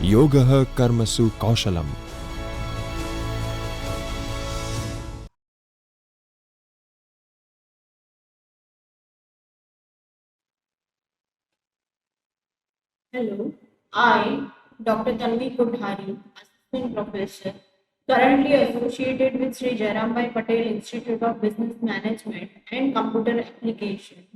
योगः कर्मसु कौशलम्. Hello, I, Dr. Tanvi Kothari, Assistant Professor, currently associated with Sri Jairambai Patel Institute of Business Management and Computer Application,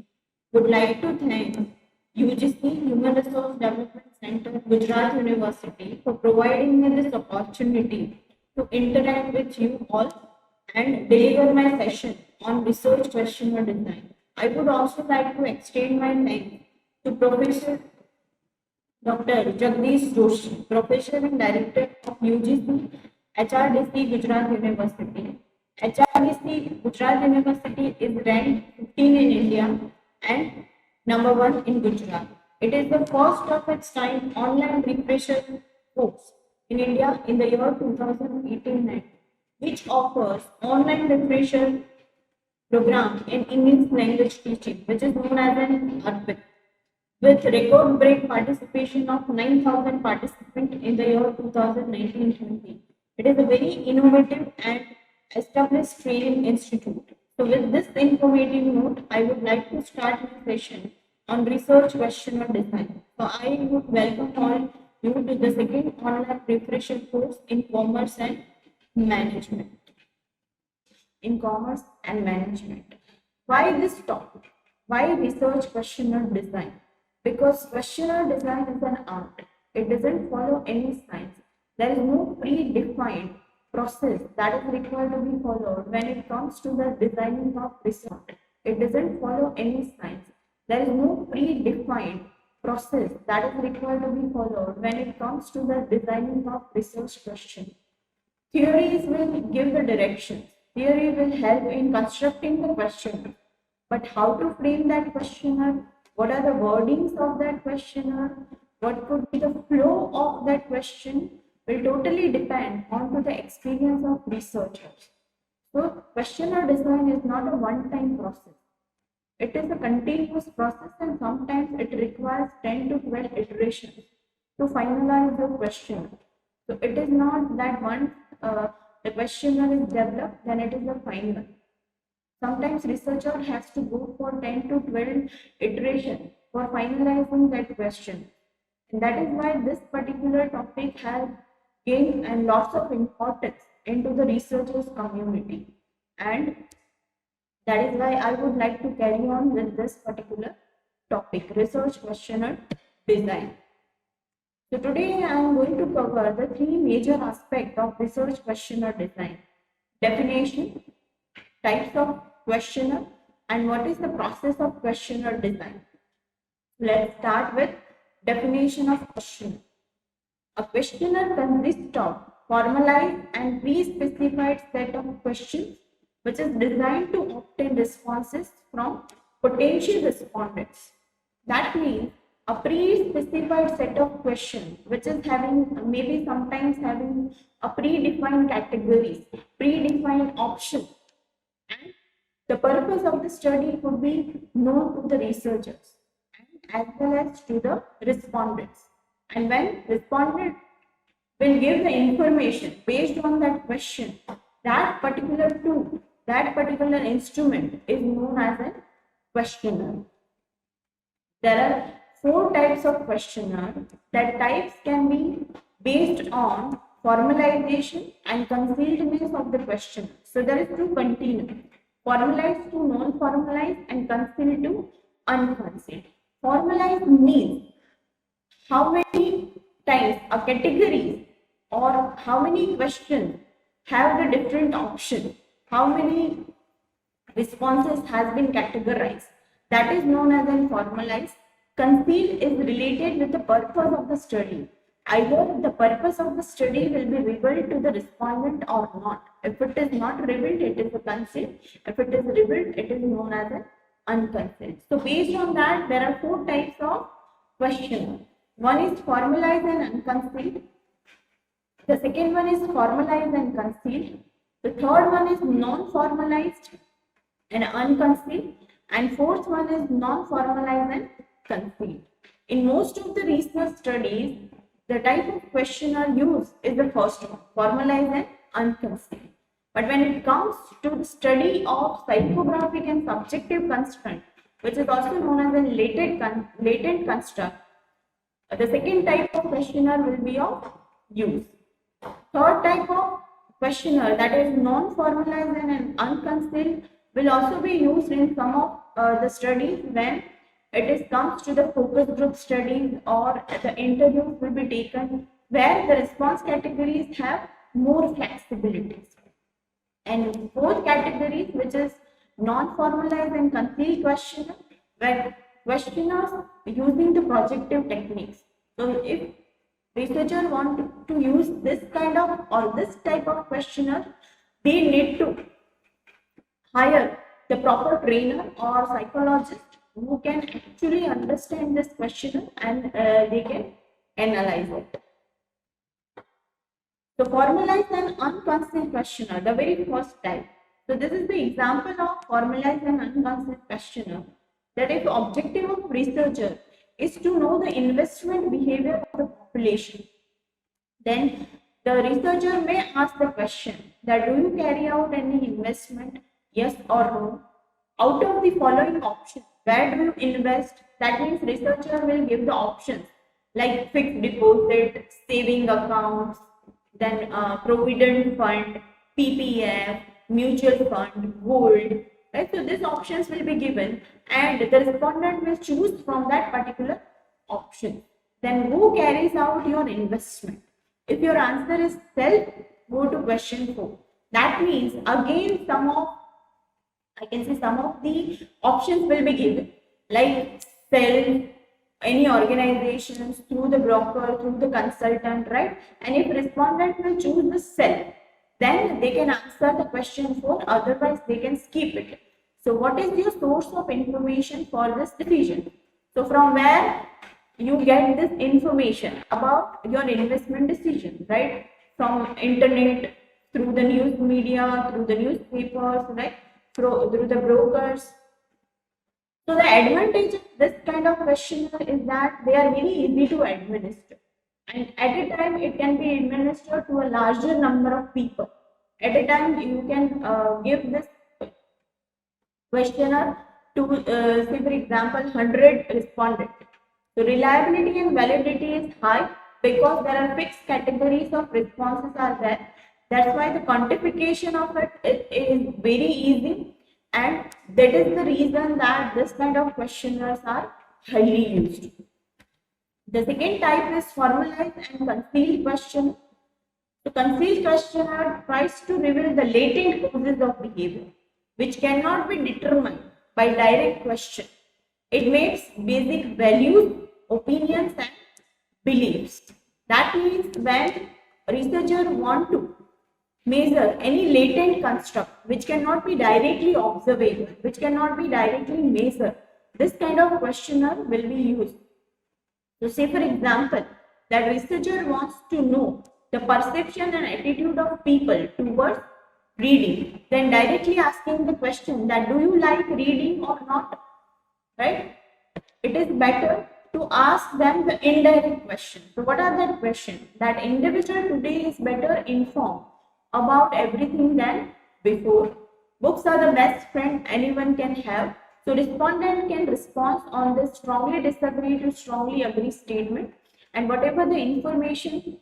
would like to thank UGC Human Resource Development Center, Gujarat University for providing me this opportunity to interact with you all and deliver my session on research questionnaire design. I would also like to extend my thanks to Professor Dr. Jagdish Joshi, Professor and Director of UGC, HRDC Gujarat University. HRDC Gujarat University is ranked 15 in India and number 1 in Gujarat. It is the first of its kind online refresher course in India in the year 2018, which offers online refresher program in English language teaching, which is known as an ARPIT, with record break participation of 9,000 participants in the year 2019-20. It is a very innovative and established training institute. So with this informative note, I would like to start my session on research questionnaire design. So I would welcome all you to the second online refresher course in commerce and management. Why this topic? Why research questionnaire design? Because questionnaire design is an art. It doesn't follow any science. There is no predefined process that is required to be followed when it comes to the designing of research. It doesn't follow any science. There is no predefined process that is required to be followed when it comes to the designing of research question. Theories will give the directions. Theory will help in constructing the questionnaire. But how to frame that questionnaire? What are the wordings of that questionnaire? What could be the flow of that question will totally depend on to the experience of researchers. So questionnaire design is not a one-time process. It is a continuous process and sometimes it requires 10 to 12 iterations to finalize the questionnaire. So it is not that once the questionnaire is developed, then it is the final. Sometimes researcher has to go for 10 to 12 iterations for finalizing that question. And that is why this particular topic has gained and lots of importance into the researchers community. And that is why I would like to carry on with this particular topic, research questionnaire design. So today I am going to cover the three major aspects of research questionnaire design: definition, types of questionnaire, and what is the process of questionnaire design. Let's start with definition of questionnaire. A questionnaire consists of formalized and pre-specified set of questions which is designed to obtain responses from potential respondents. That means a pre-specified set of questions which is having maybe sometimes having a predefined categories, predefined options, and the purpose of the study could be known to the researchers and as well as to the respondents. And when respondent will give the information based on that question, that particular tool, that particular instrument is known as a questionnaire. There are four types of questionnaire. That types can be based on formalization and concealedness of the question. So there is two continuum: formalized to non-formalized and concealed to unconcealed. Formalized means how many times a category or how many questions have the different options, how many responses has been categorized. That is known as an formalized. Concealed is related with the purpose of the study. Either the purpose of the study will be revealed to the respondent or not. If it is not revealed, it is a concealed. If it is revealed, it is known as an unconcealed. So based on that, there are four types of questionnaire. One is formalized and unconcealed. The second one is formalized and concealed. The third one is non-formalized and unconcealed. And fourth one is non-formalized and concealed. In most of the research studies, the type of questionnaire used is the first one, formalized and unconcealed. But when it comes to the study of psychographic and subjective constraint, which is also known as a latent construct, the second type of questionnaire will be of use. Third type of questionnaire, that is non-formalized and unconcealed, will also be used in some of the studies when comes to the focus group studies, or the interviews will be taken where the response categories have more flexibilities. And fourth categories, which is non-formalized and concealed questionnaire, where questionnaires using the projective techniques. So if researchers want to use this kind of or this type of questionnaire, they need to hire the proper trainer or psychologist who can actually understand this questionnaire and they can analyze it. So formalized and unconcealed questionnaire, the very first type. So this is the example of formalized and unconcealed questionnaire. That if the objective of researcher is to know the investment behavior of the population, then the researcher may ask the question that do you carry out any investment, yes or no? Out of the following options, where do you invest? That means researcher will give the options like fixed deposit, saving accounts, then provident fund, PPF, mutual fund, gold, right? So these options will be given and the respondent will choose from that particular option. Then who carries out your investment? If your answer is self, go to question 4. That means again some of the options will be given like self, any organizations, through the broker, through the consultant, right? And if respondent will choose the self, then they can answer the question 4, otherwise they can skip it. So what is your source of information for this decision? So from where you get this information about your investment decision, right? From internet, through the news media, through the newspapers, right? Through the brokers. So the advantage of this kind of questionnaire is that they are very easy to administer, and at a time it can be administered to a larger number of people. At a time you can give this questionnaire to say for example 100 respondents. So reliability and validity is high because there are fixed categories of responses are there. That's why the quantification of it is very easy, and that is the reason that this kind of questionnaires are highly used. The second type is formalized and concealed question. The concealed questionnaire tries to reveal the latent causes of behavior, which cannot be determined by direct question. It makes basic values, opinions, and beliefs. That means when researchers want to measure any latent construct which cannot be directly observable, which cannot be directly measured, this kind of questionnaire will be used. So say for example, that researcher wants to know the perception and attitude of people towards reading, then directly asking the question that do you like reading or not, right? It is better to ask them the indirect question. So what are that questions? That individual today is better informed about everything than before. Books are the best friend anyone can have. So respondent can respond on this strongly disagree to strongly agree statement, and whatever the information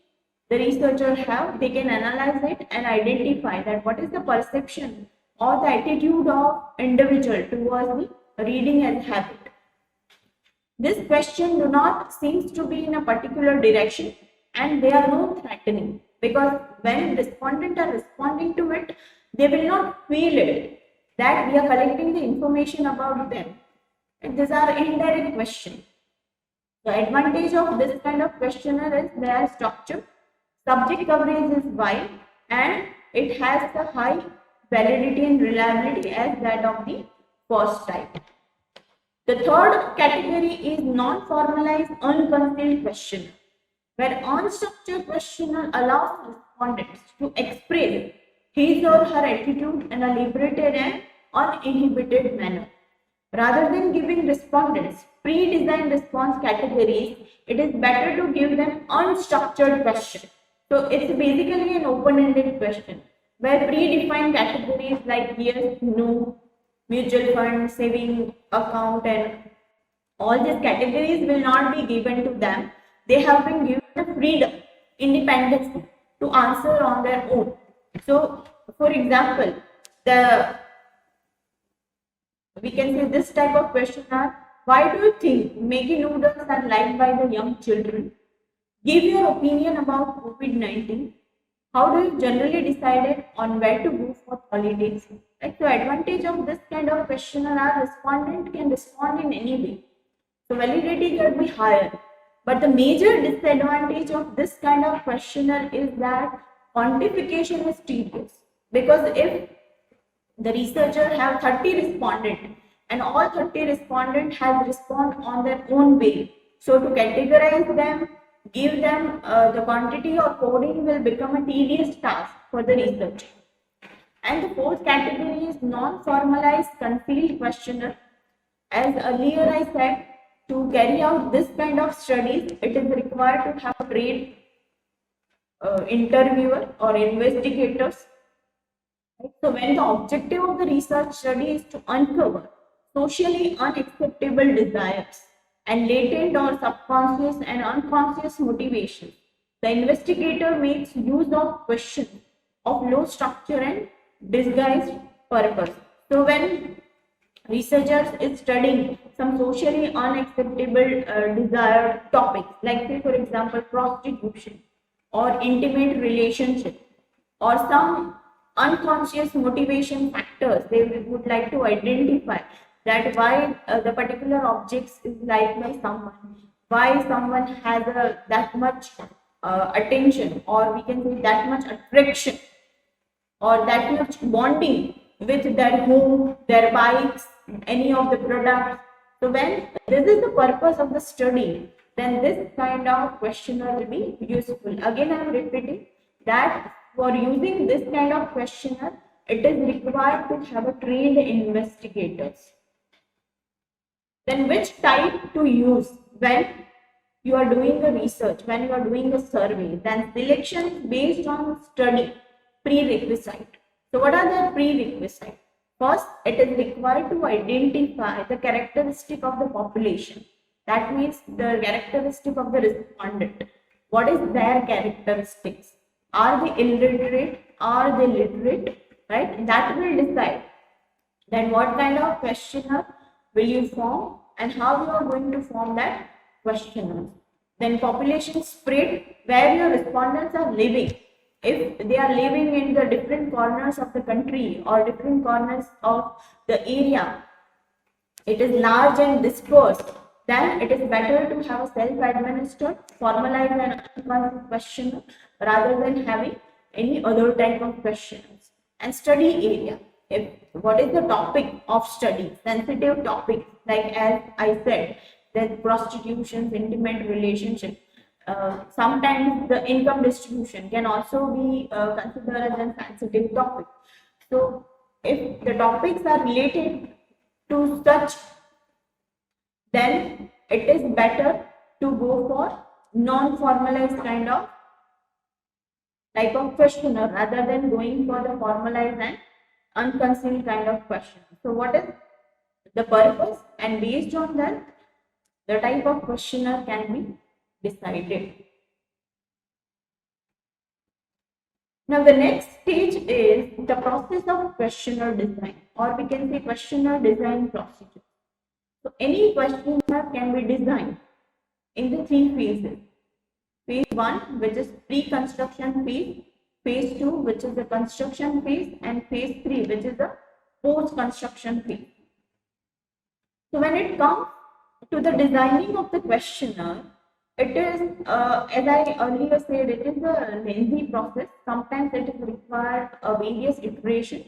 the researcher have, they can analyze it and identify that what is the perception or the attitude of individual towards the reading as habit. This question do not seems to be in a particular direction and they are not threatening, because when respondents are responding to it, they will not feel it that we are collecting the information about them. And these are indirect questions. The advantage of this kind of questionnaire is their structure, subject coverage is wide, and it has the high validity and reliability as that of the first type. The third category is non-formalized unconcealed questionnaire, where unstructured questionnaire allows respondents to express his or her attitude in a liberated and uninhibited manner. Rather than giving respondents pre-designed response categories, it is better to give them unstructured questions. So it's basically an open-ended question where predefined categories like yes, no, mutual fund, saving account, and all these categories will not be given to them. They have been given the freedom, independence to answer on their own. So, for example, the we can say this type of question are: why do you think Maggi noodles are liked by the young children? Give your opinion about COVID-19. How do you generally decide on where to go for holidays? Like the advantage of this kind of questionnaire are respondent can respond in any way. So validity can be higher. But the major disadvantage of this kind of questionnaire is that quantification is tedious. Because if the researcher have 30 respondent and all 30 respondent has respond on their own way, so to categorize them, give them the quantity or coding will become a tedious task for the researcher. And the fourth category is non-formalized concealed questionnaire. As earlier I said, to carry out this kind of studies, it is required to have a trained interviewer or investigators. So when the objective of the research study is to uncover socially unacceptable desires and latent or subconscious and unconscious motivations, the investigator makes use of questions of low structure and disguised purpose. So when researchers is studying some socially unacceptable desired topics, like say for example prostitution or intimate relationship or some unconscious motivation factors, they would like to identify that why the particular objects is liked by someone, why someone has that much attention, or we can say that much attraction or that much bonding with their home, their bikes, any of the products. So when this is the purpose of the study, then this kind of questionnaire will be useful. Again, I am repeating that for using this kind of questionnaire, it is required to have a trained investigators. Then which type to use when you are doing a research, when you are doing a survey? Then selection is based on study prerequisite. So what are the prerequisites? First, it is required to identify the characteristic of the population. That means the characteristic of the respondent. What is their characteristics? Are they illiterate? Are they literate? Right? That will decide then what kind of questionnaire will you form and how you are going to form that questionnaire. Then population spread, where your respondents are living. If they are living in the different corners of the country or different corners of the area, it is large and dispersed, then it is better to have a self-administered, formalized and unconfirmed question rather than having any other type of questions. And study area. If what is the topic of study? Sensitive topic, like as I said, that prostitution, intimate relationship. Sometimes the income distribution can also be considered as a sensitive topic. So if the topics are related to such, then it is better to go for non-formalized kind of type of questionnaire rather than going for the formalized and unconcealed kind of question. So what is the purpose, and based on that the type of questionnaire can be decided. Now the next stage is the process of questionnaire design, or we can say questionnaire design procedure. So any questionnaire can be designed in the three phases. Phase 1, which is pre-construction phase, phase 2, which is the construction phase, and phase 3, which is the post-construction phase. So when it comes to the designing of the questionnaire, it is, as I earlier said, it is a lengthy process. Sometimes it is required various iterations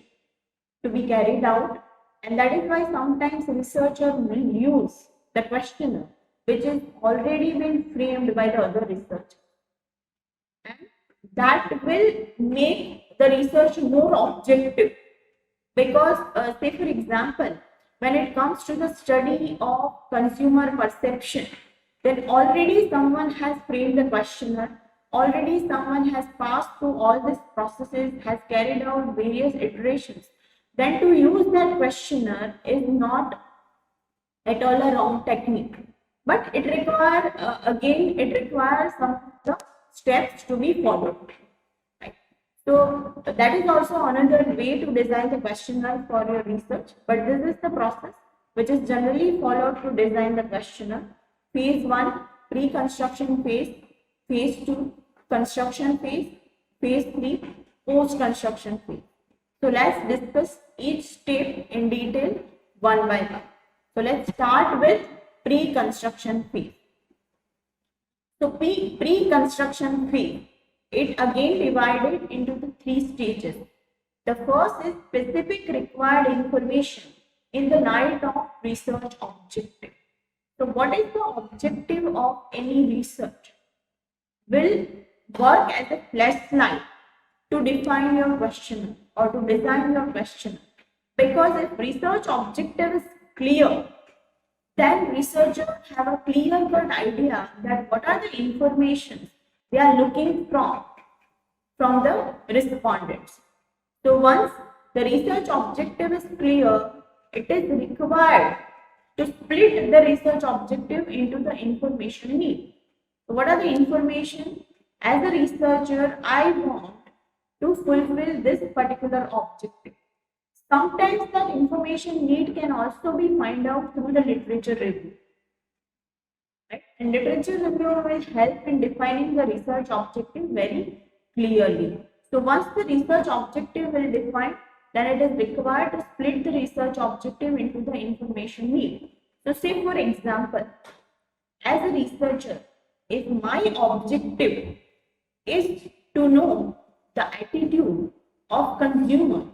to be carried out, and that is why sometimes researchers will use the questionnaire which is already been framed by the other research, and that will make the research more objective. Because say for example, when it comes to the study of consumer perception, then already someone has framed the questionnaire, already someone has passed through all these processes, has carried out various iterations. Then to use that questionnaire is not at all a wrong technique, but it requires again it requires some of the steps to be followed. Right. So that is also another way to design the questionnaire for your research, but this is the process which is generally followed to design the questionnaire. Phase 1, pre-construction phase, phase 2, construction phase, phase 3, post-construction phase. So let's discuss each step in detail one by one. So let's start with pre-construction phase. So pre-construction phase, it again divided into the 3 stages. The first is specific required information in the light of research objective. So what is the objective of any research? Will work as a flashlight to define your question or to design your question. Because if research objective is clear, then researchers have a clear-cut idea that what are the informations they are looking from the respondents. So once the research objective is clear, it is required to split the research objective into the information need. So what are the information? As a researcher, I want to fulfill this particular objective. Sometimes that information need can also be found out through the literature review. Right? And literature review will help in defining the research objective very clearly. So once the research objective will define, then it is required to split the research objective into the information need. So say for example, as a researcher, if my objective is to know the attitude of consumer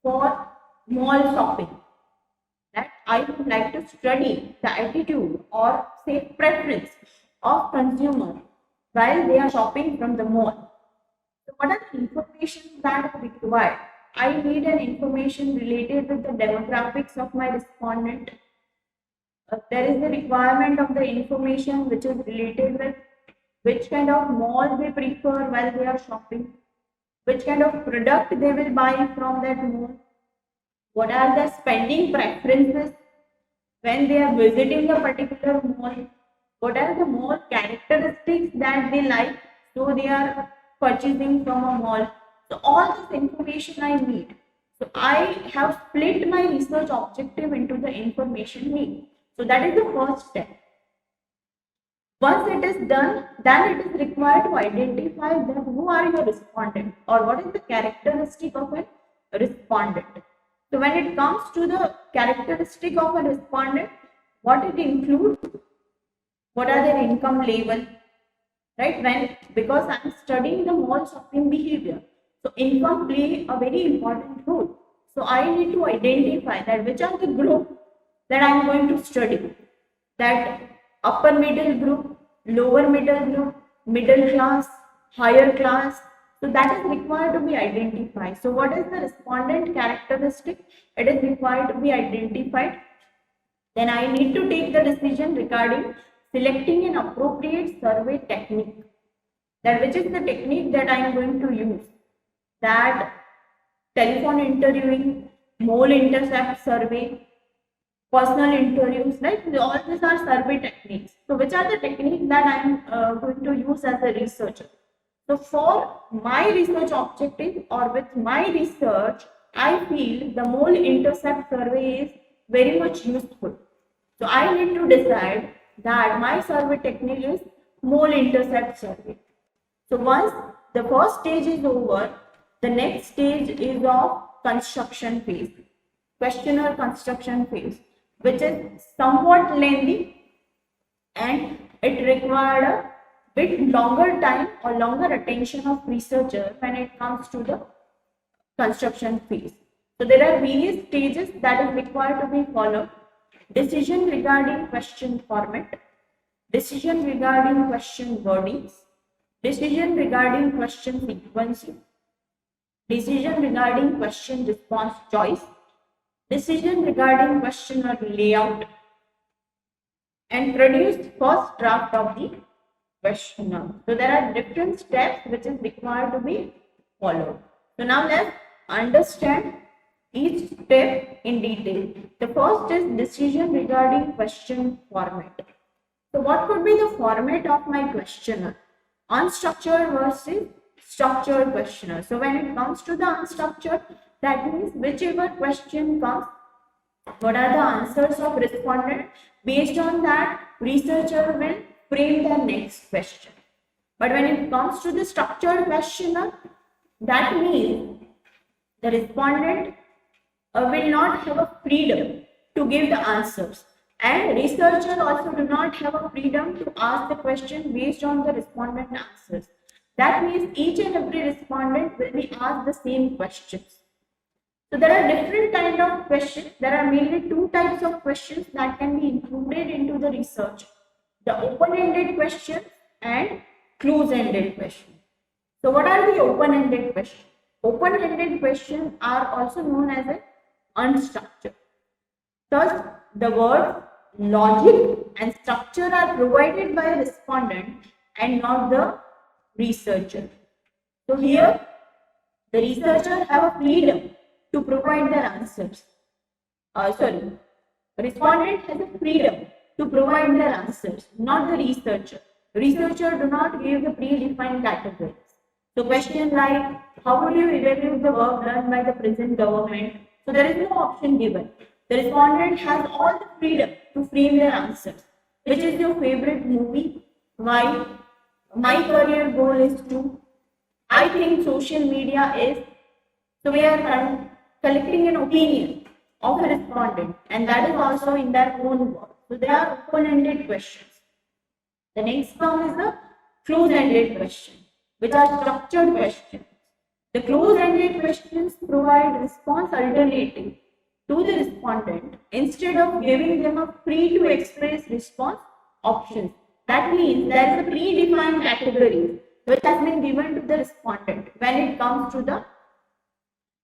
for mall shopping, that I would like to study the attitude or say preference of consumer while they are shopping from the mall. So what are the information that are required? I need an information related with the demographics of my respondent. There is the requirement of the information which is related with which kind of mall they prefer while they are shopping, which kind of product they will buy from that mall, what are the spending preferences when they are visiting a particular mall, what are the mall characteristics that they like, so they are purchasing from a mall. So all this information I need. So I have split my research objective into the information need. So that is the first step. Once it is done, then it is required to identify that who are your respondent or what is the characteristic of a respondent. So when it comes to the characteristic of a respondent, what it includes, what are their income level, right? Because I am studying the mall shopping behavior, so income play a very important role. So I need to identify that which are the group that I am going to study, that upper middle group, lower middle group, middle class, higher class. So that is required to be identified. So what is the respondent characteristic? It is required to be identified. Then I need to take the decision regarding selecting an appropriate survey technique. That which is the technique that I am going to use. That telephone interviewing, mole intercept survey, personal interviews, right? All these are survey techniques. So which are the techniques that I am going to use as a researcher? So for my research objective or with my research, I feel the mole intercept survey is very much useful. So I need to decide that my survey technique is mole intercept survey. So once the first stage is over, the next stage is of construction phase, questionnaire construction phase, which is somewhat lengthy and it required a bit longer time or longer attention of researcher when it comes to the construction phase. So there are various stages that is required to be followed. Decision regarding question format, decision regarding question wordings, decision regarding question sequencing, decision regarding question response choice, decision regarding question or layout, and produced first draft of the questionnaire. So there are different steps which is required to be followed. So now let's understand each step in detail. The first is decision regarding question format. So what could be the format of my questionnaire? Unstructured versus structured questionnaire. So when it comes to the unstructured, that means whichever question comes, what are the answers of respondent? Based on that, researcher will frame the next question. But when it comes to the structured questionnaire, that means the respondent will not have a freedom to give the answers, and researcher also do not have a freedom to ask the question based on the respondent answers. That means each and every respondent will be asked the same questions. So there are different kind of questions. There are mainly two types of questions that can be included into the research: the open-ended questions and close-ended questions. So what are the open-ended questions? Open-ended questions are also known as an unstructured. Thus, the word logic and structure are provided by a respondent and not the researcher. So here, the researcher have a freedom to provide their answers. Respondent has a freedom to provide their answers, not the researcher. Researcher do not give the predefined categories. So question like, how will you evaluate the work done by the present government? So there is no option given. The respondent has all the freedom to frame their answers. Which is your favorite movie? Why? My career goal is to. I think social media is. So we are collecting an opinion of a respondent, and that is also in their own words. So they are open-ended questions. The next one is the close-ended question, which are structured questions. The close-ended questions provide response alternative to the respondent instead of giving them a free to express response options. That means there is a predefined category which has been given to the respondent when it comes to the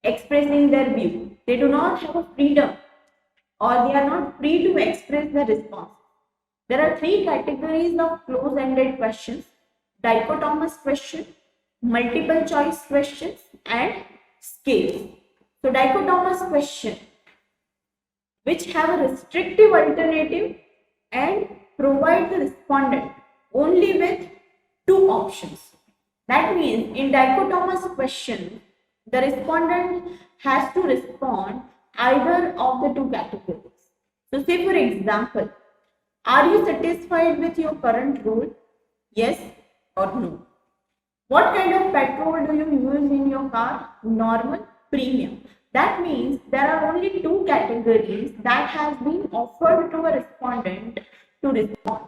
expressing their view. They do not have a freedom, or they are not free to express their response. There are three categories of close-ended questions: dichotomous question, multiple choice questions, and scales. So dichotomous question, which have a restrictive alternative and provide the respondent only with two options. That means in dichotomous question, the respondent has to respond either of the two categories. So say for example, are you satisfied with your current role? Yes or no. What kind of petrol do you use in your car? Normal, premium. That means there are only two categories that has been offered to a respondent to respond.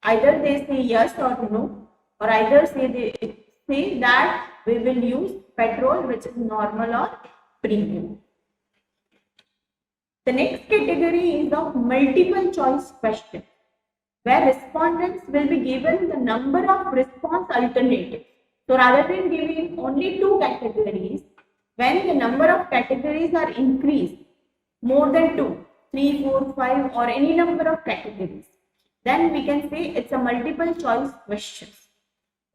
Either they say yes or no, or either they say that we will use petrol, which is normal or premium. The next category is of multiple choice question, where respondents will be given the number of response alternatives. So rather than giving only two categories, when the number of categories are increased more than 2, 3, 4, 5 or any number of categories, then we can say it's a multiple choice questions.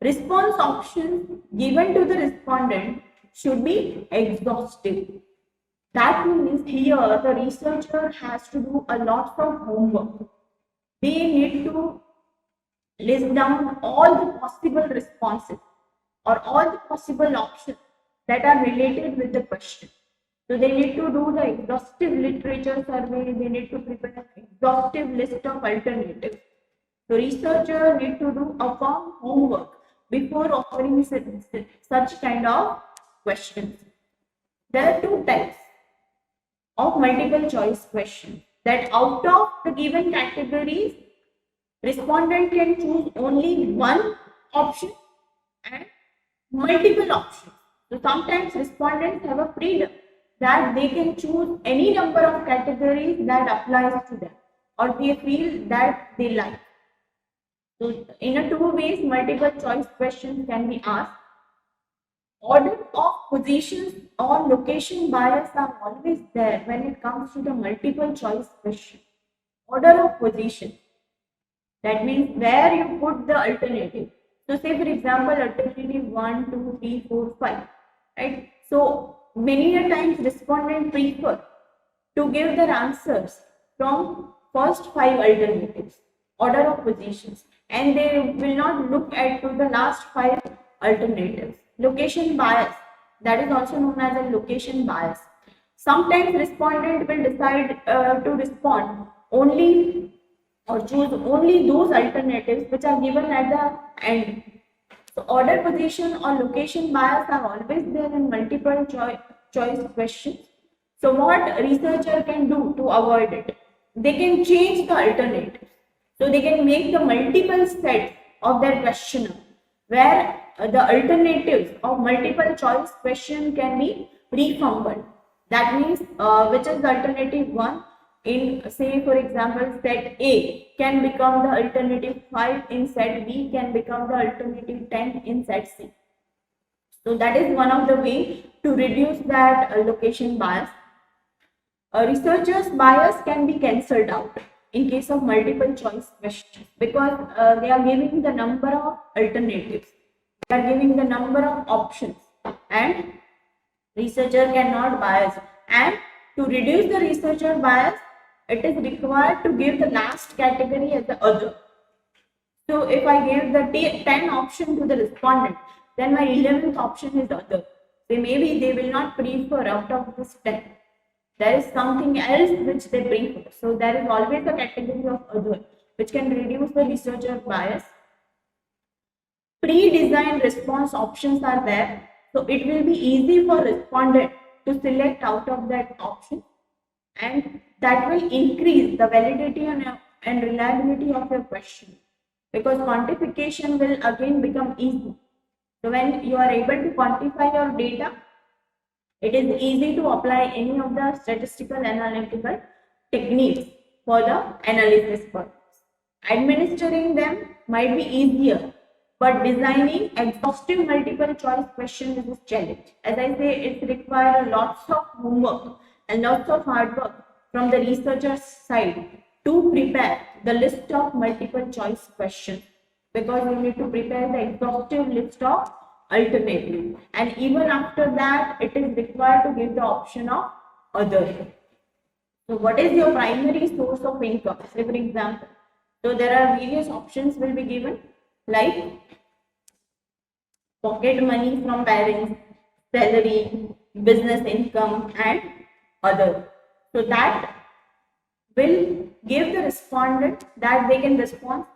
Response options given to the respondent should be exhaustive. That means here the researcher has to do a lot of homework. They need to list down all the possible responses or all the possible options that are related with the question. So they need to do the exhaustive literature survey, they need to prepare an exhaustive list of alternatives. So researcher need to do a firm homework before offering such kind of questions. There are two types of multiple choice questions, that out of the given categories, respondent can choose only one option and multiple options. So sometimes respondents have a freedom that they can choose any number of categories that applies to them or they feel that they like. So in a two ways, multiple choice questions can be asked. Order of positions or location bias are always there when it comes to the multiple choice question. Order of position, that means where you put the alternative. So say for example alternative 1, 2, 3, 4, 5, right? So many a times respondent prefer to give their answers from first 5 alternatives, order of positions, and they will not look at to the last 5 alternatives. Location bias, that is also known as a location bias. Sometimes respondent will decide to respond only or choose only those alternatives which are given at the end. So order position or location bias are always there in multiple choice questions. So what researcher can do to avoid it? They can change the alternatives. So they can make the multiple sets of their questionnaire where the alternatives of multiple choice question can be reformed. That means which is the alternative 1 in, say for example, set A can become the alternative 5 in set B, can become the alternative 10 in set C. So that is one of the way to reduce that location bias. A researcher's bias can be cancelled out in case of multiple choice questions because they are giving the number of alternatives, they are giving the number of options, and researcher cannot bias. And to reduce the researcher bias, it is required to give the last category as the other. So if I give the 10 option to the respondent, then my 11th option is other. So maybe they will not prefer out of this 10. There is something else which they prefer. So there is always a category of other which can reduce the researcher bias. Pre-designed response options are there. So it will be easy for respondent to select out of that option, and that will increase the validity and reliability of your question because quantification will again become easy. So when you are able to quantify your data, it is easy to apply any of the statistical analytical techniques for the analysis purpose. Administering them might be easier, but designing exhaustive multiple choice questions is a challenge. As I say, it requires lots of homework and lots of hard work from the researcher's side to prepare the list of multiple choice questions, because you need to prepare the exhaustive list of alternative, and even after that it is required to give the option of other. So what is your primary source of income? Say for example, so there are various options will be given like pocket money from parents, salary, business income, and other. So that will give the respondent that they can respond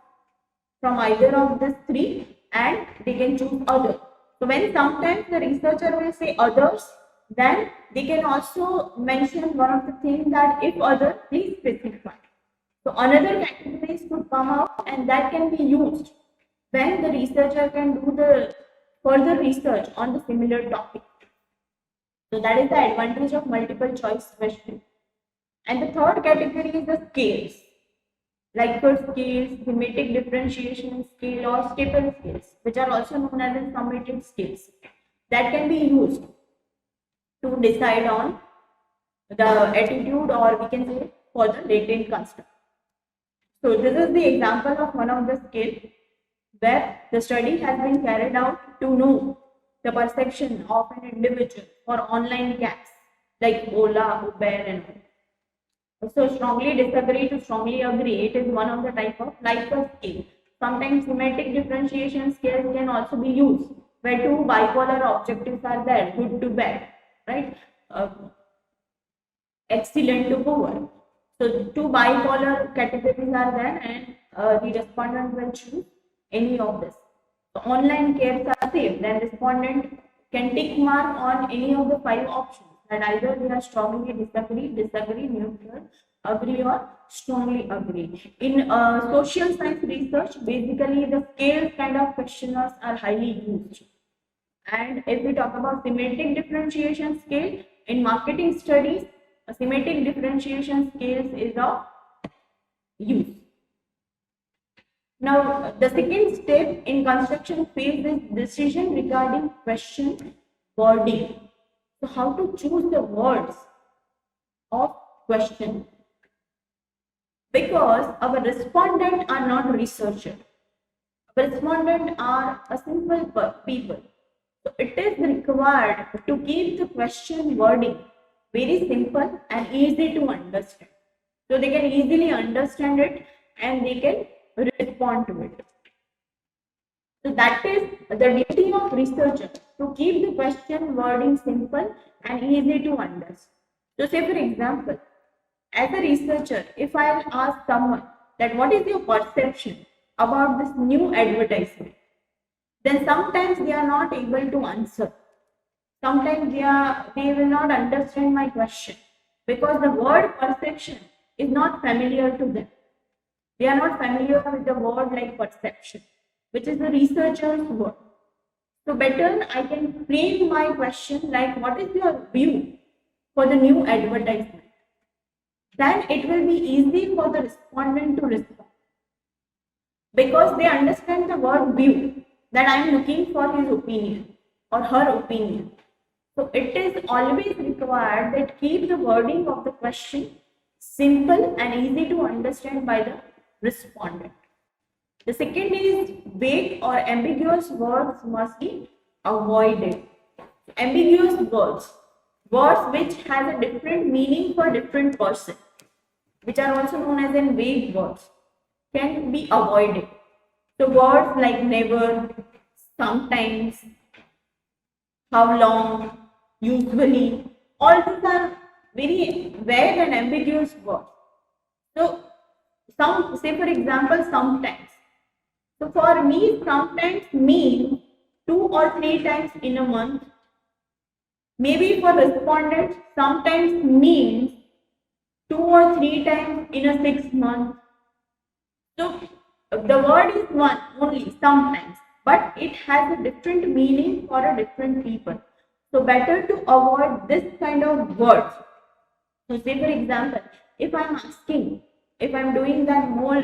from either of these three and they can choose other. So when sometimes the researcher will say others, then they can also mention one of the things that if other, please specify. So another categories could come up and that can be used when the researcher can do the further research on the similar topic. So that is the advantage of multiple choice question. And the third category is the scales. Likert scales, thematic differentiation scale, or staple scales, which are also known as summated scales, that can be used to decide on the attitude, or we can say for the latent construct. So this is the example of one of the scale where the study has been carried out to know the perception of an individual for online cabs like Ola, Uber, and all. So strongly disagree to strongly agree, it is one of the type of Likert scale. Sometimes thematic differentiation scales can also be used where two bipolar objectives are there, good to bad, right? Excellent to poor. So two bipolar categories are there, and the respondent will choose any of this. So online cares are safe, then respondent can tick mark on any of the 5 options, that either they are strongly disagree, neutral, agree, or strongly agree. In social science research, basically the scale kind of questionnaires are highly used. And if we talk about thematic differentiation scale in marketing studies, a thematic differentiation scale is of use. Now, the second step in construction phase is decision regarding question wording. So how to choose the words of question? Because our respondent are not researchers. Our respondent are a simple people. So it is required to keep the question wording very simple and easy to understand. So they can easily understand it and they can respond to it. So that is the duty of researcher, to keep the question wording simple and easy to understand. So say for example, as a researcher, if I will ask someone that what is your perception about this new advertisement, then sometimes they are not able to answer. Sometimes they will not understand my question because the word perception is not familiar to them. They are not familiar with the word like perception, which is the researcher's word. So better I can frame my question like, what is your view for the new advertisement? Then it will be easy for the respondent to respond, because they understand the word view, that I am looking for his opinion or her opinion. So it is always required that keep the wording of the question simple and easy to understand by the respondent. The second is vague or ambiguous words must be avoided. Ambiguous words, words which has a different meaning for different person, which are also known as in vague words, can be avoided. So words like never, sometimes, how long, usually, all these are very vague and ambiguous words. So some, say for example, sometimes. So for me, sometimes means 2 or 3 times in a month. Maybe for respondents, sometimes means 2 or 3 times in a 6 months. So the word is one only, sometimes, but it has a different meaning for a different people. So better to avoid this kind of words. So say for example, if I'm asking, if I'm doing that mole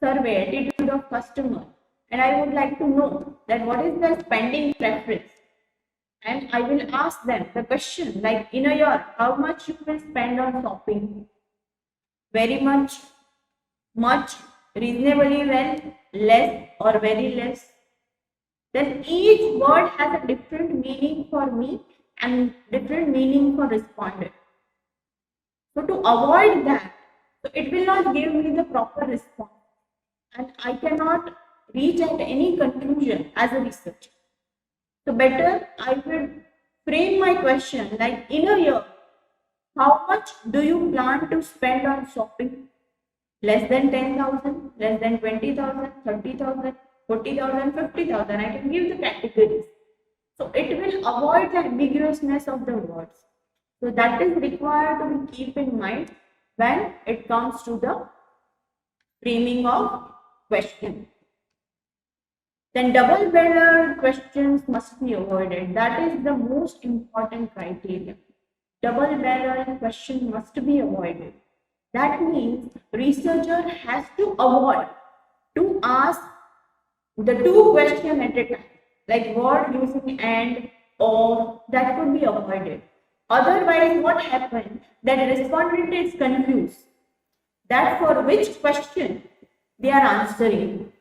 survey, attitude of customer, and I would like to know that what is their spending preference, and I will ask them the question like, in a year, how much you will spend on shopping? Very much, much, reasonably well, less or very less. Then each word has a different meaning for me and different meaning for respondent. So to avoid that, so it will not give me the proper response and I cannot reach at any conclusion as a researcher. So better I will frame my question like, in a year, how much do you plan to spend on shopping? Less than 10,000, less than 20,000, 30,000, 40,000, 50,000. I can give the categories. So it will avoid the ambiguousness of the words. So that is required to be keep in mind when it comes to the framing of question. Then double-barreled questions must be avoided. That is the most important criteria. Double-barreled question must be avoided. That means researcher has to avoid to ask the two questions at a time, like word using and or, that could be avoided. Otherwise, what happens? That respondent is confused that for which question they are answering,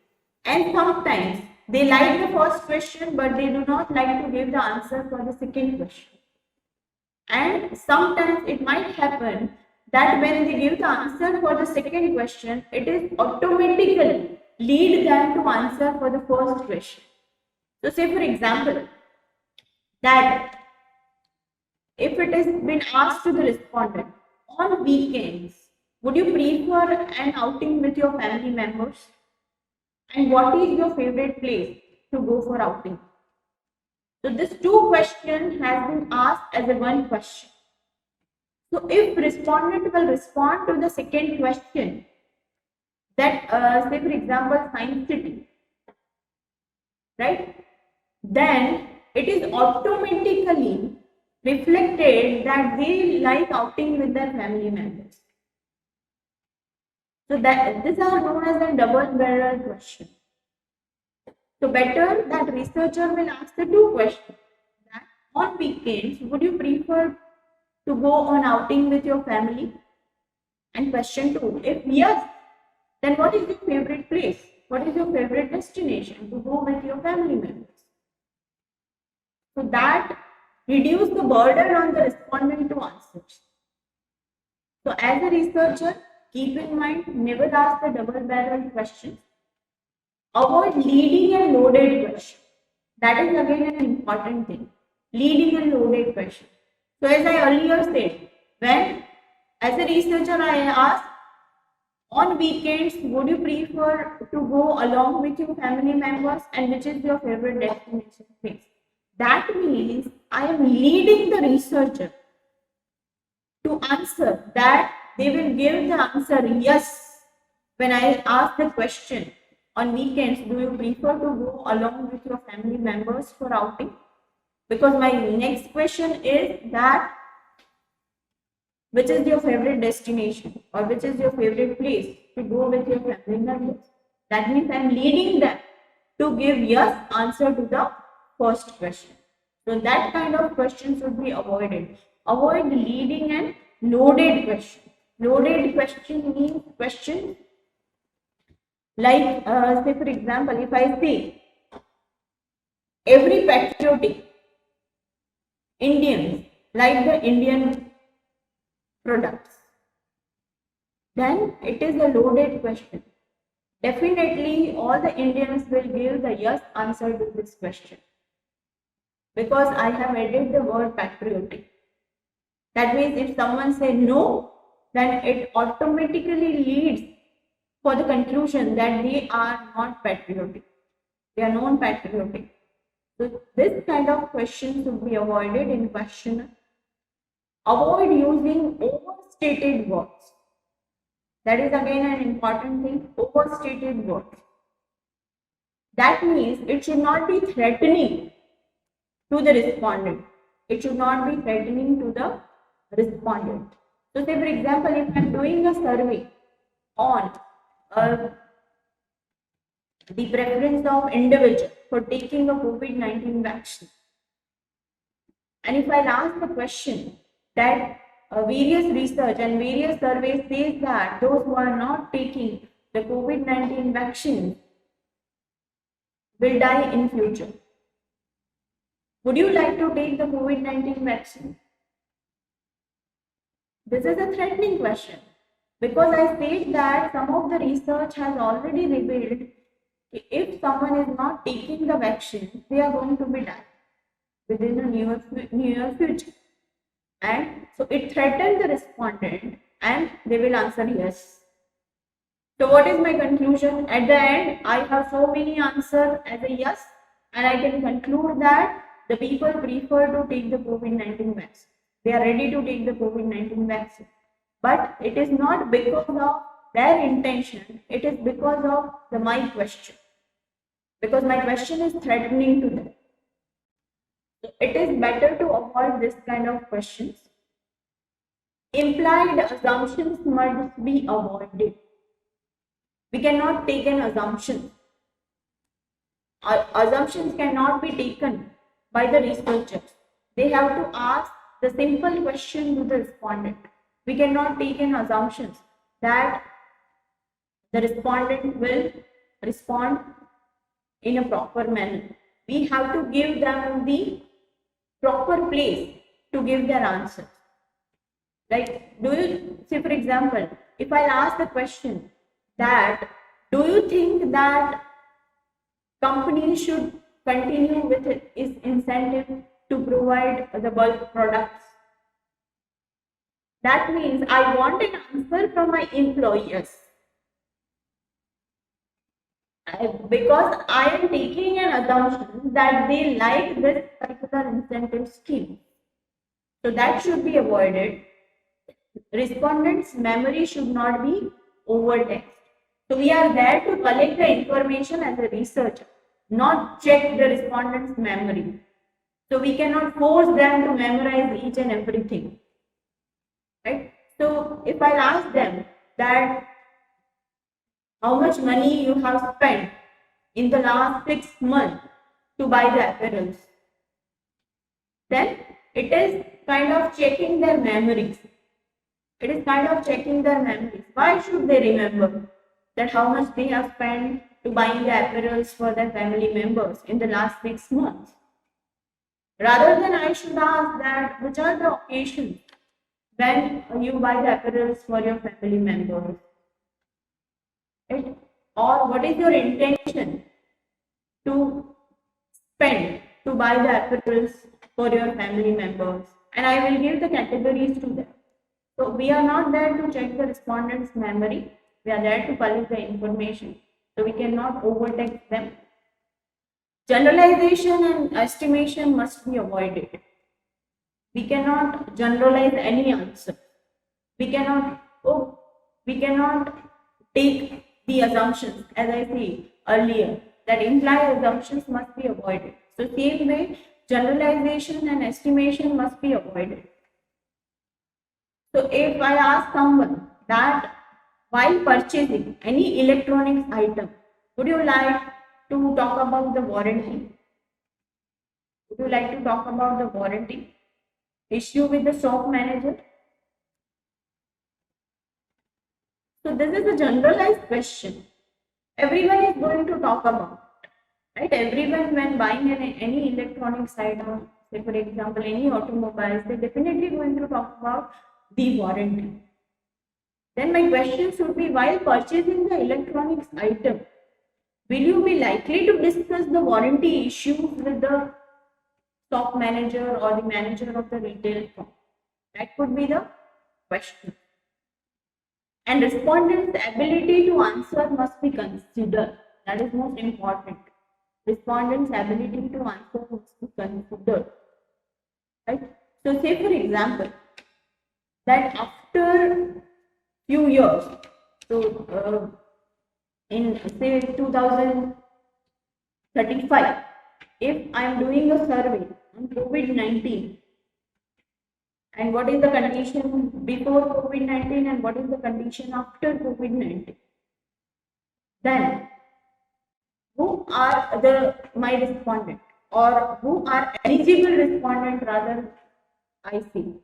and sometimes they like the first question but they do not like to give the answer for the second question. And sometimes it might happen that when they give the answer for the second question, it is automatically lead them to answer for the first question. So say for example, that if it is been asked to the respondent, on weekends, would you prefer an outing with your family members? And what is your favorite place to go for outing? So this two question has been asked as a one question. So if respondent will respond to the second question, that say for example Science City, right? Then it is automatically reflected that they like outing with their family members. So that these are known as a double-barrel question. So better that researcher will ask the two questions. That on weekends, would you prefer to go on outing with your family? And question 2, if yes, then what is your favorite place? What is your favorite destination to go with your family members? So that reduce the burden on the respondent to answers. So as a researcher, keep in mind, never ask the double-barreled questions. Avoid leading and loaded questions. That is again an important thing. Leading and loaded questions. So as I earlier said, when as a researcher I asked, on weekends, would you prefer to go along with your family members, and which is your favorite destination place? That means I am leading the researcher to answer that they will give the answer yes when I ask the question on weekends, do you prefer to go along with your family members for outing? Because my next question is that which is your favorite destination or which is your favorite place to go with your family members? That means I'm leading them to give yes answer to the first question. So that kind of question should be avoided. Avoid leading and loaded question. Loaded question means question like say for example, if I say every patriotic Indians like the Indian products, then it is a loaded question. Definitely all the Indians will give the yes answer to this question because I have added the word patriotic. That means if someone say no, then it automatically leads for the conclusion that they are not patriotic. They are non-patriotic. So this kind of question should be avoided in question. Avoid using overstated words. That is again an important thing, overstated words. That means it should not be threatening to the respondent. It should not be threatening to the respondent. So say for example, if I am doing a survey on the preference of individual for taking a COVID-19 vaccine, and if I ask the question that various research and various surveys say that those who are not taking the COVID-19 vaccine will die in future. Would you like to take the COVID-19 vaccine? This is a threatening question because I state that some of the research has already revealed if someone is not taking the vaccine, they are going to be died within the near future. And so it threatens the respondent and they will answer yes. So what is my conclusion? At the end, I have so many answers as a yes, and I can conclude that the people prefer to take the COVID-19 vaccine. They are ready to take the COVID-19 vaccine. But it is not because of their intention, it is because of my question. Because my question is threatening to them. So it is better to avoid this kind of questions. Implied assumptions must be avoided. We cannot take an assumption. Assumptions cannot be taken by the researchers. They have to ask the simple question to the respondent. We cannot take an assumptions that the respondent will respond in a proper manner. We have to give them the proper place to give their answers. Like, do you say, for example, if I ask the question that, do you think that companies should continue with its incentive to provide the bulk products? That means I want an answer from my employers. Because I am taking an assumption that they like this particular incentive scheme. So that should be avoided. Respondent's memory should not be overtaxed. So we are there to collect the information as a researcher, not check the respondent's memory. So we cannot force them to memorize each and everything. Right? So if I ask them that how much money you have spent in the last 6 months to buy the apparels, then it is kind of checking their memories. It is kind of checking their memories. Why should they remember that how much they have spent to buying the apparels for their family members in the last 6 months? Rather than I should ask that which are the occasions when you buy the apparels for your family members, right? Or what is your intention to spend to buy the apparels for your family members, and I will give the categories to them. So we are not there to check the respondent's memory, we are there to collect the information, so we cannot overtake them. Generalization and estimation must be avoided. We cannot generalize any answer. We cannot take the assumptions, as I said earlier, that implied assumptions must be avoided. So same way, generalization and estimation must be avoided. So if I ask someone that while purchasing any electronics item, would you like to talk about the warranty? Would you like to talk about the warranty issue with the shop manager? So this is a generalized question. Everyone is going to talk about, right? Everyone, when buying any electronics item, say for example any automobiles, they're definitely going to talk about the warranty. Then my question should be, while purchasing the electronics item, will you be likely to discuss the warranty issues with the stock manager or the manager of the retail firm? That could be the question. And respondent's ability to answer must be considered. That is most important. Respondent's ability to answer must be considered. Right? So say for example, that after few years, so in say 2035, if I am doing a survey on COVID-19 and what is the condition before COVID-19 and what is the condition after COVID-19, then who are my respondent, or who are eligible respondent rather, I see,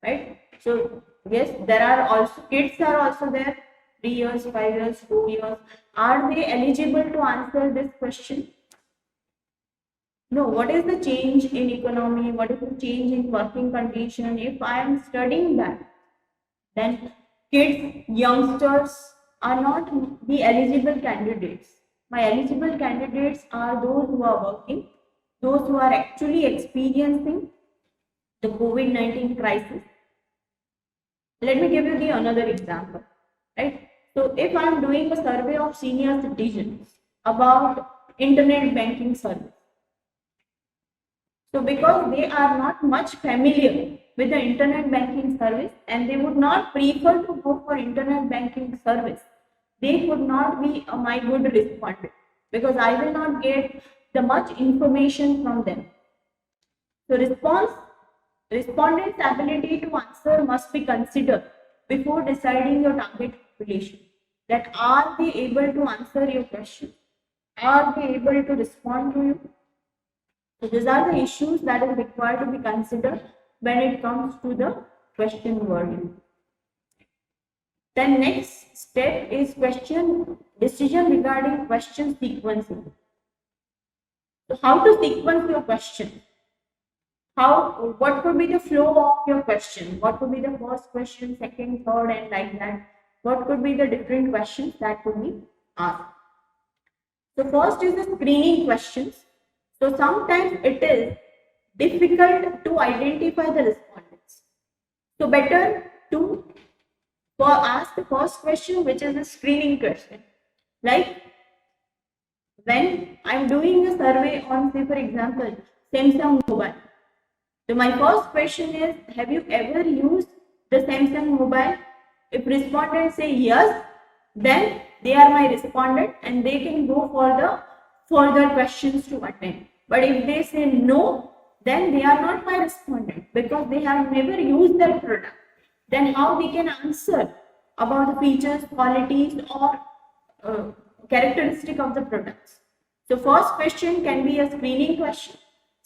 right? So yes, there are also kids are also there, 3 years, 5 years, 2 years. Are they eligible to answer this question? No. What is the change in economy? What is the change in working condition? If I am studying that, then kids, youngsters are not the eligible candidates. My eligible candidates are those who are working, those who are actually experiencing the COVID-19 crisis. Let me give you the another example, right? So if I am doing a survey of senior citizens about internet banking service, so because they are not much familiar with the internet banking service and they would not prefer to go for internet banking service, they could not be my good respondent, because I will not get the much information from them. So respondent's ability to answer must be considered before deciding your target population. That are they able to answer your question? Are they able to respond to you? So these are the issues that is required to be considered when it comes to the question wording. Then next step is decision regarding question sequencing. So how to sequence your question? What could be the flow of your question? What could be the first question, second, third, and like that? What could be the different questions that could be asked? So first is the screening questions. So sometimes it is difficult to identify the respondents. So better to ask the first question, which is the screening question. Like when I'm doing a survey on, say for example, Samsung mobile. So my first question is, have you ever used the Samsung mobile? If respondents say yes, then they are my respondent and they can go for the further questions to attend. But if they say no, then they are not my respondent because they have never used that product. Then how we can answer about the features, qualities, or characteristic of the products? So first question can be a screening question.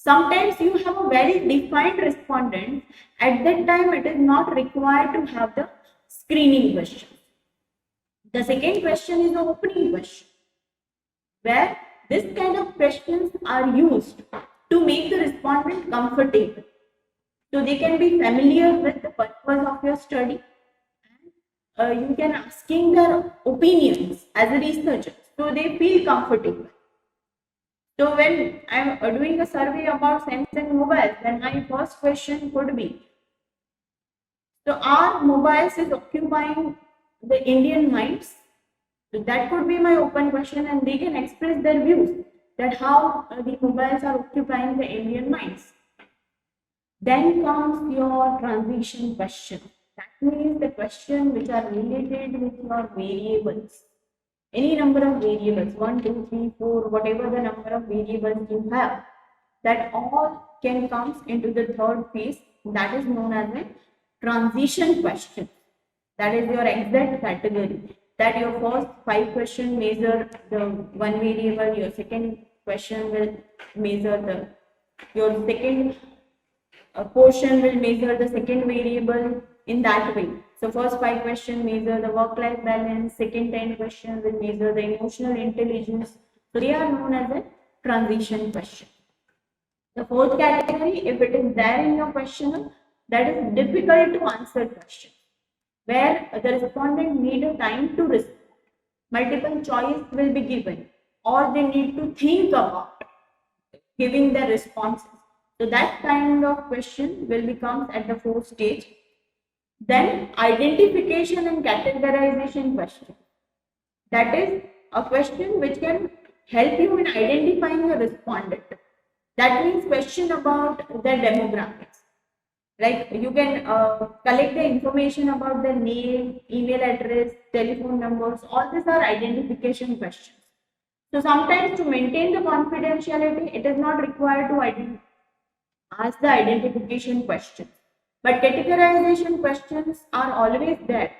Sometimes you have a very defined respondent. At that time, it is not required to have the screening question. The second question is the opening question, where this kind of questions are used to make the respondent comfortable. So they can be familiar with the purpose of your study. You can asking their opinions as a researcher, so they feel comfortable. So when I'm doing a survey about Samsung mobiles, then my first question could be, so are mobiles is occupying the Indian minds? So that could be my open question, and they can express their views that how the mobiles are occupying the Indian minds. Then comes your transition question. That means the question which are related with your variables. Any number of variables, 1, 2, 3, 4, whatever the number of variables you have, that all can come into the third phase, that is known as a transition question. That is your exact category. That your first 5 questions measure the one variable, your second question will measure your second portion will measure the second variable in that way. So first 5 questions measure the work-life balance, second 10 questions will measure the emotional intelligence. So they are known as a transition question. The fourth category, if it is there in your question, that is difficult to answer question, where the respondent need a time to respond. Multiple choice will be given, or they need to think about giving their responses. So that kind of question will become at the fourth stage. Then identification and categorization question. That is a question which can help you in identifying a respondent. That means question about their demographics. Like you can collect the information about their name, email address, telephone numbers. All these are identification questions. So sometimes to maintain the confidentiality, it is not required to ask the identification questions. But categorization questions are always there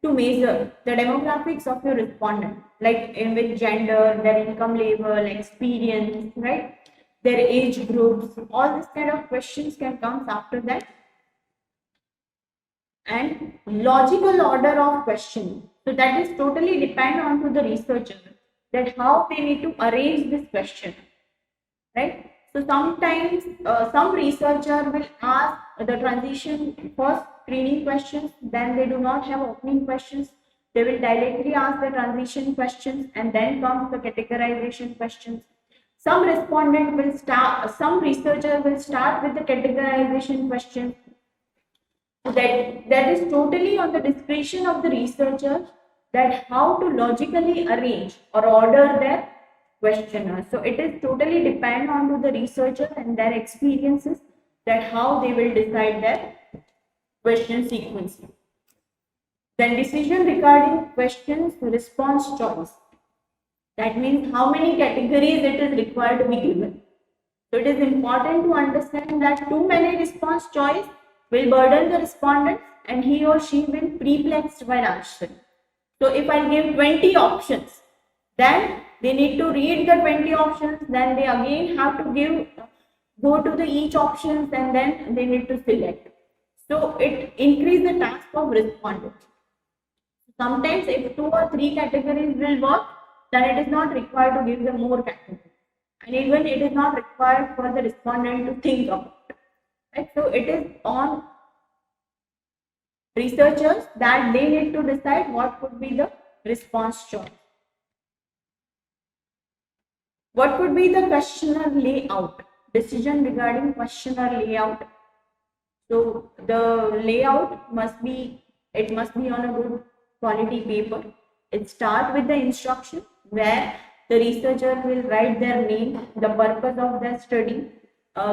to measure the demographics of your respondent, like in which gender, their income level, experience, right? Their age groups, all this kind of questions can come after that. And logical order of questioning. So that is totally depend on to the researcher, that how they need to arrange this question, right? So sometimes some researcher will ask the transition first screening questions, then they do not have opening questions. They will directly ask the transition questions, and then comes the categorization questions. Some respondent will start, some researcher will start with the categorization question. That is totally on the discretion of the researcher, that how to logically arrange or order their questionnaire. So it is totally depend on to the researcher and their experiences, that how they will decide their question sequence. Then decision regarding questions response choice. That means how many categories it is required to be given. So it is important to understand that too many response choice will burden the respondent, and he or she will perplexed while answering. So if I give 20 options, then they need to read the 20 options, then they again have to go to the each options, and then they need to select. So it increase the task of respondent. Sometimes if 2 or 3 categories will work, then it is not required to give them more categories. And even it is not required for the respondent to think about it. Right? So it is on researchers that they need to decide what could be the response choice. What could be the questionnaire layout? Decision regarding questionnaire layout. So the layout must be on a good quality paper. It starts with the instruction, where the researcher will write their name, the purpose of their study,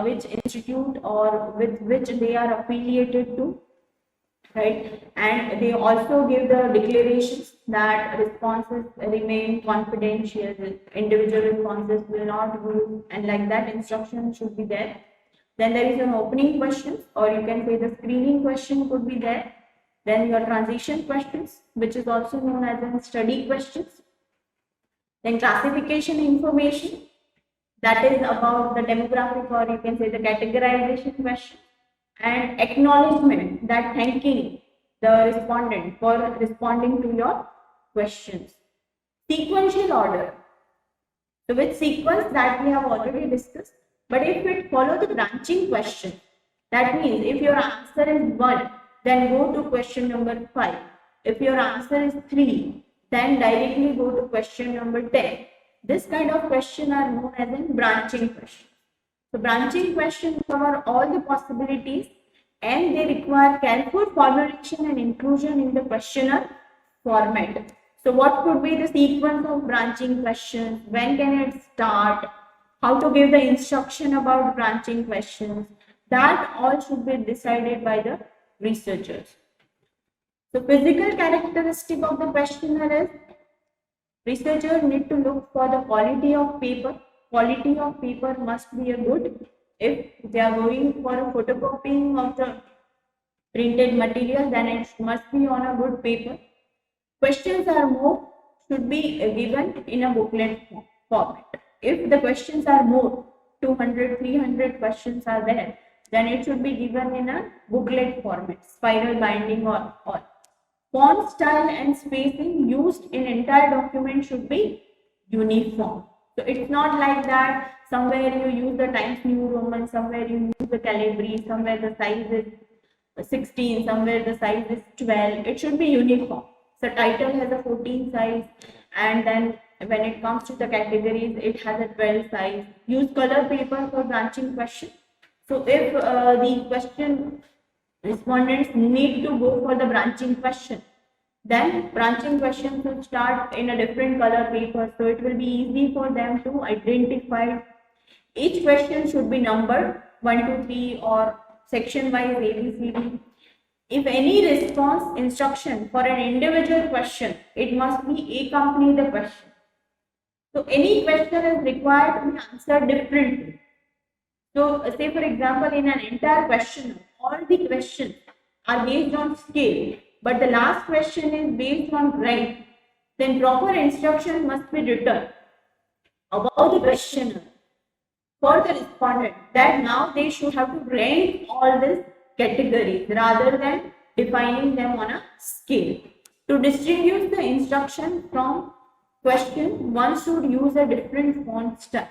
which institute or with which they are affiliated to, right? And they also give the declarations that responses remain confidential, individual responses will not use, and like that instruction should be there. Then there is an opening question, or you can say the screening question could be there. Then your transition questions, which is also known as in study questions. Then classification information, that is about the demographic, or you can say the categorization question, and acknowledgement, that thanking the respondent for responding to your questions. Sequential order. So with sequence, that we have already discussed, but if it follow the branching question, that means if your answer is 1, then go to question number 5. If your answer is 3, then directly go to question number 10. This kind of question are known as a branching question. So branching questions cover all the possibilities, and they require careful formulation and inclusion in the questionnaire format. So what could be the sequence of branching questions? When can it start? How to give the instruction about branching questions? That all should be decided by the researchers. So physical characteristic of the questionnaire is, researchers need to look for the quality of paper. Quality of paper must be a good. If they are going for a photocopying of the printed material, then it must be on a good paper. Questions are more should be given in a booklet format. If the questions are more, 200, 300 questions are there, then it should be given in a booklet format, spiral binding or all. Font style and spacing used in entire document should be uniform. So it's not like that somewhere you use the Times New Roman, somewhere you use the Calibri, somewhere the size is 16, somewhere the size is 12. It should be uniform. So title has a 14 size, and then when it comes to the categories, it has a 12 size. Use color paper for branching question. So if the question respondents need to go for the branching question, then branching questions will start in a different color paper, so it will be easy for them to identify. Each question should be numbered 1, 2, 3 or section wise ABCD. If any response instruction for an individual question, it must be accompany the question. So any question is required to be answered differently. So say for example, in an entire question, all the questions are based on scale, but the last question is based on rank, then proper instruction must be written about the questioner for the respondent, that now they should have to rank all these categories rather than defining them on a scale. To distinguish the instruction from question, one should use a different font style.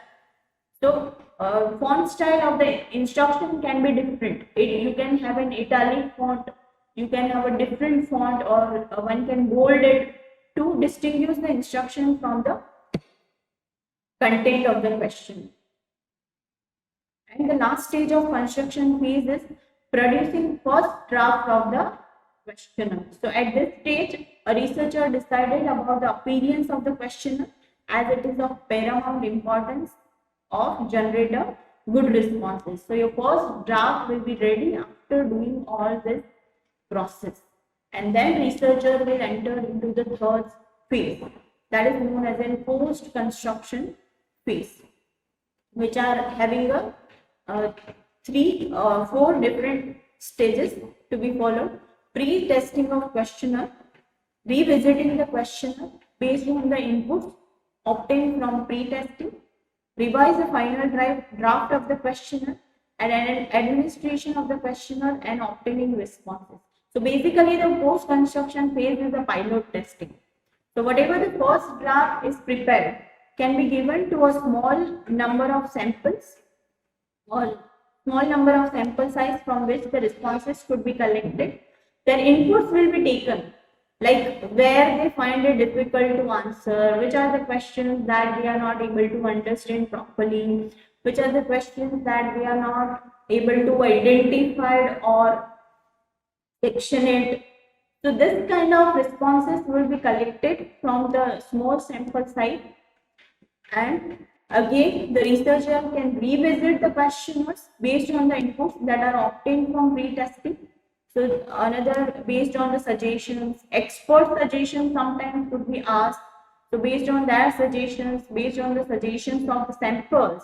So font style of the instruction can be different. You can have an italic font, you can have a different font, or one can bold it to distinguish the instruction from the content of the question. And the last stage of construction phase is producing first draft of the questionnaire. So at this stage, a researcher decided about the appearance of the questionnaire, as it is of paramount importance of generate a good responses. So your first draft will be ready after doing all this process, and then researcher will enter into the third phase, that is known as a post construction phase, which are having a 4 different stages to be followed. Pre-testing of questionnaire, revisiting the questionnaire based on the inputs obtained from pre-testing, revise the final draft of the questionnaire, and an administration of the questionnaire and obtaining responses. So basically the post-construction phase is the pilot testing. So whatever the first draft is prepared can be given to a small number of samples, or small number of sample size from which the responses could be collected. Their inputs will be taken, like where they find it difficult to answer, which are the questions that they are not able to understand properly, which are the questions that they are not able to identify or sectionate. So this kind of responses will be collected from the small sample size, and again the researcher can revisit the questionnaires based on the inputs that are obtained from pre-testing. So another, based on the suggestions, expert suggestions sometimes could be asked. So based on their suggestions, based on the suggestions of the samples,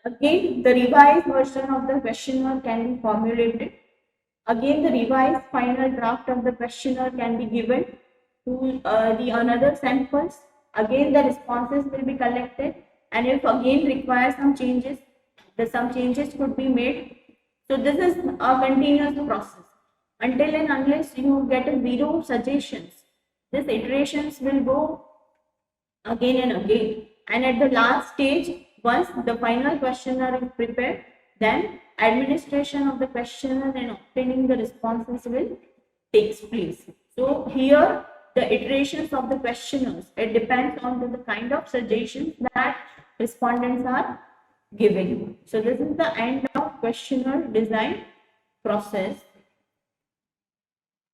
again the revised version of the questionnaire can be formulated. Again the revised final draft of the questionnaire can be given to the another samples. Again the responses will be collected, and if again require some changes, some changes could be made. So this is a continuous process. Until and unless you get a zero suggestions, these iterations will go again and again. And at the last stage, once the final questionnaire is prepared, then administration of the questionnaire and obtaining the responses will takes place. So here the iterations of the questionnaires, it depends on the kind of suggestions that respondents are giving. So this is the end of questionnaire design process.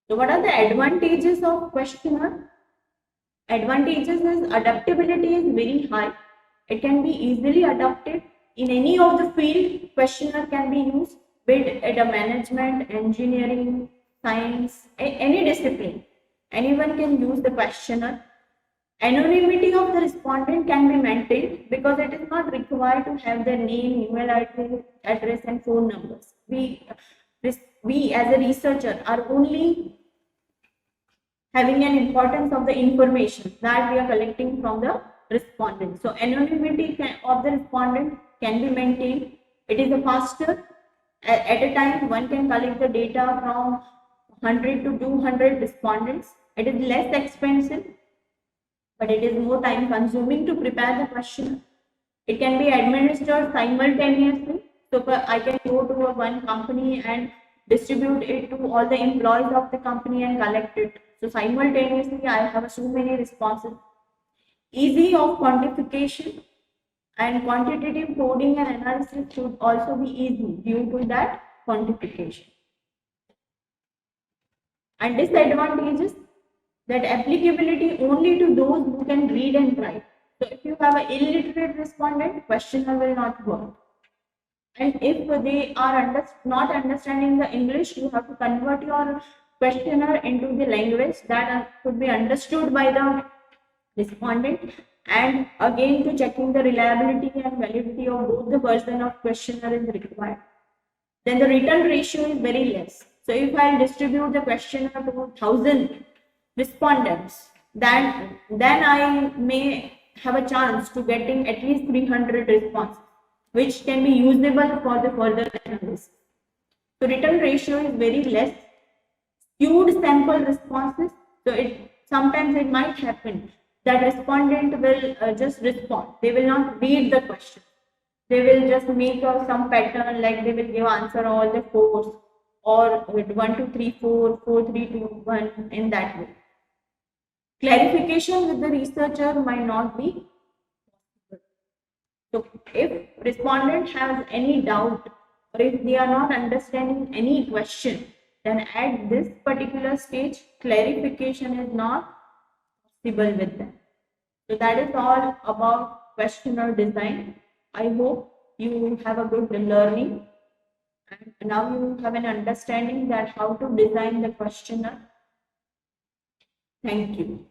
So what are the advantages of questionnaire? Advantages is adaptability is very high. It can be easily adopted in any of the field. Questionnaire can be used, be it at a management, engineering, science, any discipline. Anyone can use the questionnaire. Anonymity of the respondent can be maintained because it is not required to have their name, email address and phone numbers. We as a researcher are only having an importance of the information that we are collecting from the respondent. So anonymity of the respondent can be maintained. It is a faster. At a time, one can collect the data from 100 to 200 respondents. It is less expensive, but it is more time consuming to prepare the question. It can be administered simultaneously. So I can go to one company and distribute it to all the employees of the company and collect it. So simultaneously, I have so many responses. Easy of quantification and quantitative coding and analysis should also be easy due to that quantification. And disadvantages, that applicability only to those who can read and write. So if you have an illiterate respondent, questionnaire will not work. And if they are not understanding the English, you have to convert your questionnaire into the language that could be understood by the respondent, and again to checking the reliability and validity of both the version of questionnaire is required. Then the return ratio is very less. So if I distribute the questionnaire to 1,000 respondents, then I may have a chance to getting at least 300 responses, which can be usable for the further analysis. So return ratio is very less. Skewed sample responses. So sometimes it might happen that respondent will just respond. They will not read the question. They will just make some pattern, like they will give answer all the fours, or with 1 2 3 4 4 3 2 1 in that way. Clarification with the researcher might not be possible. So if respondent has any doubt, or if they are not understanding any question, then at this particular stage, clarification is not possible with them. So that is all about questionnaire design. I hope you have a good learning, and now you have an understanding that how to design the questionnaire. Thank you.